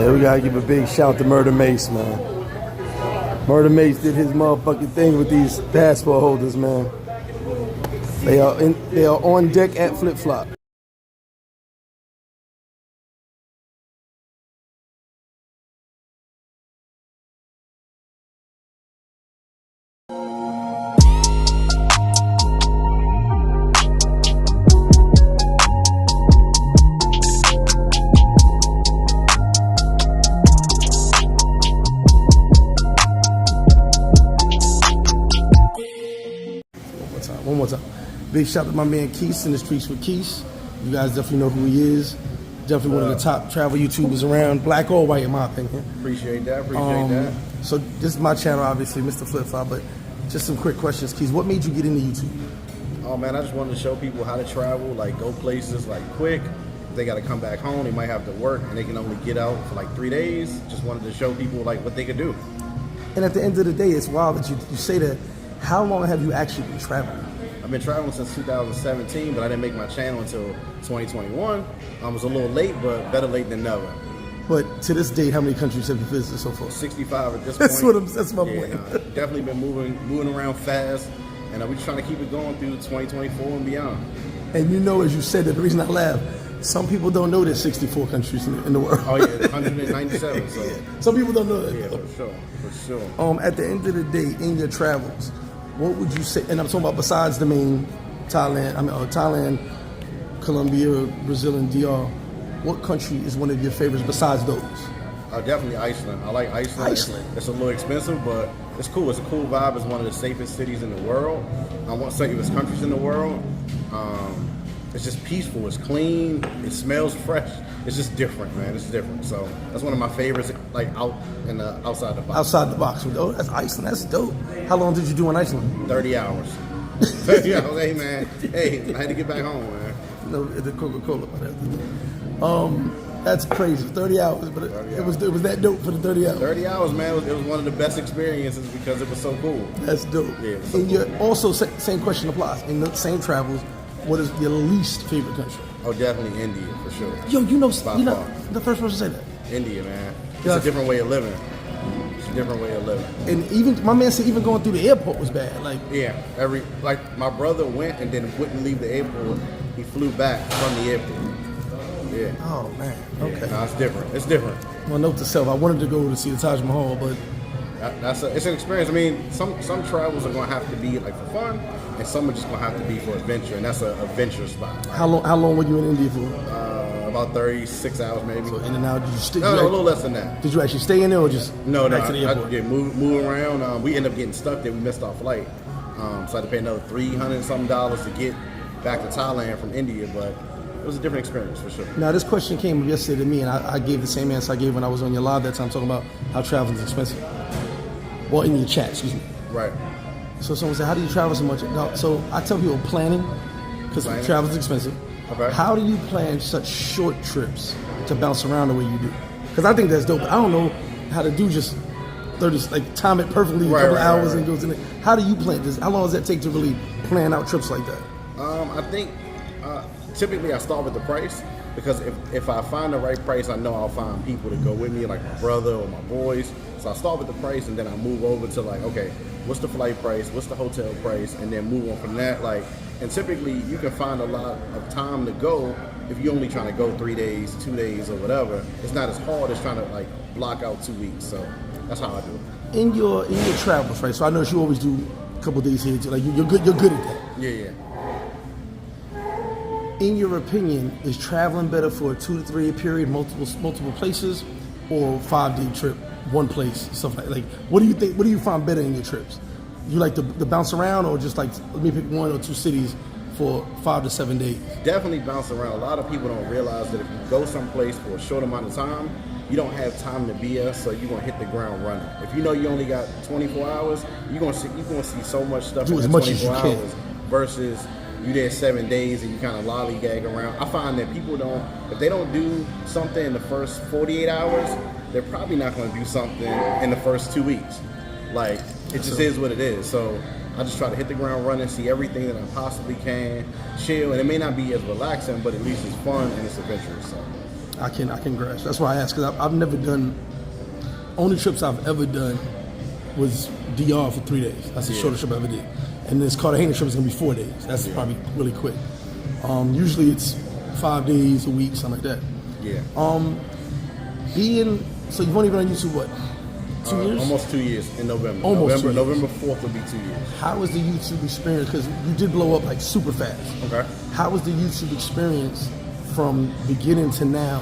Yeah, we gotta give a big shout to Murder Mace, man. Murder Mace did his motherfucking thing with these passport holders, man. They are on deck at Flip Flop. One more time. Big shout out to my man Quis in the streets with Quis. You guys definitely know who he is. Definitely one of the top travel YouTubers around, black or white in my opinion. Appreciate that. So this is my channel, obviously, Mr. Flip Flop, but just some quick questions. Quis, what made you get into YouTube? Oh man, I just wanted to show people how to travel, like go places like quick. If they got to come back home, they might have to work and they can only get out for like 3 days. Just wanted to show people like what they could do. And at the end of the day, it's wild that you say that. How long have you actually been traveling? I've been traveling since 2017, but I didn't make my channel until 2021. I was a little late, but better late than never. But to this date, how many countries have you visited so far? 65 at this point. That's my point. Definitely been moving around fast, and we're just trying to keep it going through 2024 and beyond. And you know, as you said, that the reason I laugh, some people don't know there's 64 countries in the world. Oh yeah, 197. So yeah. Some people don't know that. Yeah, for sure. At the end of the day, in your travels, what would you say? And I'm talking about besides the main Thailand, Colombia, Brazil, and DR. What country is one of your favorites besides those? Definitely Iceland. I like Iceland. It's a little expensive, but it's cool. It's a cool vibe. It's one of the safest cities in the world. I want safest countries in the world. It's just peaceful. It's clean. It smells fresh. It's just different, man. It's different. So that's one of my favorites. Like outside the box. Outside the box. Oh, that's Iceland. That's dope. How long did you do in Iceland? 30 hours. 30 hours. Hey man. Hey, I had to get back home, man. No, the Coca-Cola. That's crazy. 30 hours, but it was that dope for the 30 hours. 30 hours, man. It was one of the best experiences because it was so cool. That's dope. Yeah. So and cool. Also, same question applies. In the same travels, what is your least favorite country? Oh, definitely India for sure. Yo, you're not the first person to say that. India, man. It's a different way of living. It's a different way of living. And even my man said, even going through the airport was bad. Like My brother went and then wouldn't leave the airport. He flew back from the airport. Yeah. Oh man. Okay. Yeah, no, it's different. It's different. Well, note to self, I wanted to go to see the Taj Mahal, but it's an experience. I mean, some travels are gonna have to be like for fun, and some are just gonna have to be for adventure, and that's an adventure spot. Like, how long were you in India for? About 36 hours maybe. So in and out, did you stay? No, a little less than that. Did you actually stay in there or just no? Back to the airport? Move around. We ended up getting stuck there. We missed our flight, so I had to pay another $300 and something to get back to Thailand from India, but it was a different experience for sure. Now, this question came yesterday to me, and I gave the same answer I gave when I was on your live that time, talking about how traveling is expensive. Well, in your chat, excuse me. Right. So someone said, how do you travel so much? So I tell people planning, because travel is expensive. Okay. How do you plan such short trips to bounce around the way you do? Because I think that's dope. I don't know how to do just 30, like time it perfectly, a couple of hours and goes in it. How do you plan this? How long does that take to really plan out trips like that? I think typically I start with the price, because if I find the right price, I know I'll find people to go with me, like my brother or my boys. So I start with the price and then I move over to like, okay, what's the flight price, what's the hotel price, and then move on from that. Like, and typically you can find a lot of time to go if you're only trying to go 3 days, 2 days, or whatever. It's not as hard as trying to like block out 2 weeks. So that's how I do it. In your travels, right? So I know you always do a couple of days here. Like you're good at that. Yeah. In your opinion, is traveling better for a 2 to 3 year period, multiple places, or 5-day trip, one place, stuff like what do you think? What do you find better in your trips? You like to bounce around, or just like let me pick 1 or 2 cities for 5 to 7 days? Definitely bounce around. A lot of people don't realize that if you go someplace for a short amount of time, you don't have time to be there, so you're gonna hit the ground running. If you know you only got 24 hours, you're gonna see so much stuff do in as much as you 24 can. hours versus you there 7 days and you kind of lollygag around. I find that people if they don't do something in the first 48 hours, they're probably not going to do something in the first 2 weeks. Like, it just is what it is. So I just try to hit the ground running, see everything that I possibly can, chill, and it may not be as relaxing, but at least it's fun and it's adventurous. So I can grasp. That's why I asked, because I've never done. Only trips I've ever done was DR for 3 days. That's the shortest trip I ever did. And this Cartagena trip is gonna be 4 days. That's probably really quick. Usually it's 5 days a week, something like that. Yeah. So you've only been on YouTube what? 2 years? Almost 2 years in November. Almost November 4th will be 2 years. How was the YouTube experience? Because you did blow up like super fast. Okay. How was the YouTube experience from beginning to now?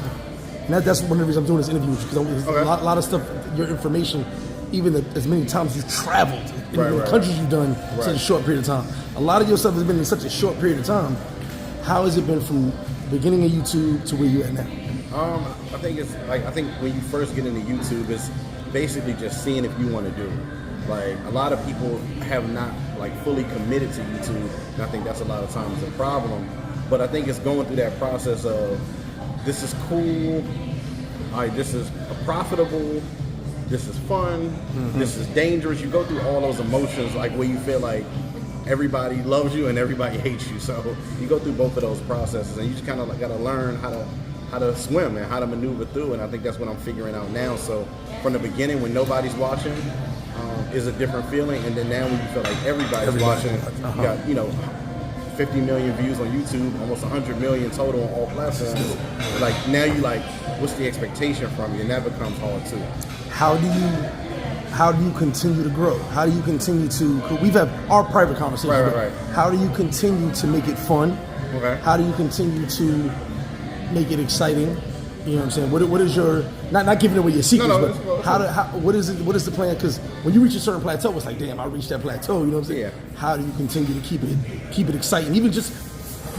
And that's one of the reasons I'm doing this interview with you, because a lot of stuff, your information, even as many times you've traveled in the countries you've done in such a short period of time. A lot of your stuff has been in such a short period of time. How has it been from beginning of YouTube to where you're at now? I think it's like, I think when you first get into YouTube, it's basically just seeing if you want to do it. Like, a lot of people have not like fully committed to YouTube, and I think that's a lot of times a problem. But I think it's going through that process of, this is cool, all right, this is profitable, this is fun, this is dangerous. You go through all those emotions, like where you feel like everybody loves you and everybody hates you. So you go through both of those processes, and you just kind of like got to learn how to swim and how to maneuver through. And I think that's what I'm figuring out now. So from the beginning, when nobody's watching, is a different feeling, and then now when you feel like everybody's watching, you got 50 million views on YouTube, almost 100 million total on all platforms. Like, now you like, what's the expectation from you? And that becomes hard too. How do you continue to grow? How do you continue to? Cause we've had our private conversations. Right. How do you continue to make it fun? Okay. How do you continue to make it exciting? You know what I'm saying? What is your, not giving away your secrets, but what is it? What is the plan? Because when you reach a certain plateau, it's like, damn, I reached that plateau. You know what I'm saying? Yeah. How do you continue to keep it exciting, even just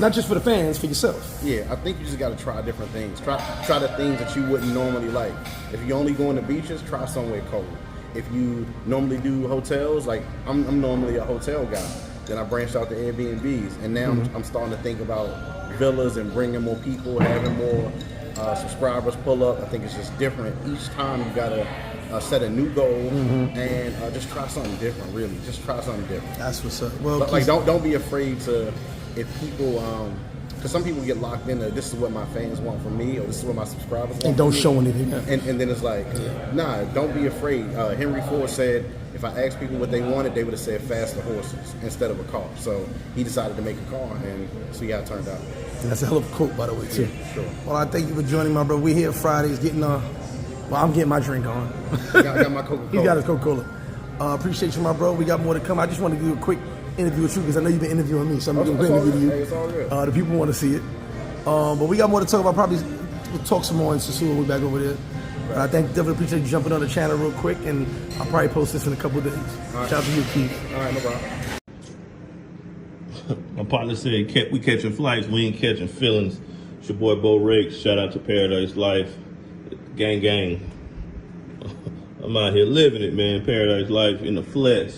not just for the fans, for yourself? Yeah, I think you just got to try different things. Try the things that you wouldn't normally like. If you only go on the beaches, try somewhere cold. If you normally do hotels, like I'm normally a hotel guy. Then I branched out to Airbnbs, and now I'm starting to think about villas and bringing more people, having more subscribers pull up. I think it's just different. Each time you gotta set a new goal and just try something different. Really, just try something different. That's what's up. Well, but, like, don't be afraid to, if people, because some people get locked into, this is what my fans want from me, or this is what my subscribers want. And don't from me. show anything. And then it's like, nah, don't be afraid. Henry Ford said, if I asked people what they wanted, they would have said faster horses instead of a car. So he decided to make a car, and see how it turned out. And that's a hell of a quote, by the way, too. Yeah, sure. Well, I thank you for joining, my bro. We're here Fridays getting I'm getting my drink on. I got my Coca-Cola. He got his Coca-Cola. Appreciate you, my bro. We got more to come. I just want to do a quick interview with you, because I know you've been interviewing me, so I'm going to interview you. Hey, it's all good. The people want to see it. But we got more to talk about. Probably we'll talk some more in Sosua. We're back over there. But I definitely appreciate you jumping on the channel real quick, and I'll probably post this in a couple of days. Right. Shout out to you, Quis. All right, no problem. My partner said, we catching flights, we ain't catching feelings. It's your boy Bo Rakes. Shout out to Paradise Life. Gang. I'm out here living it, man. Paradise Life in the flesh.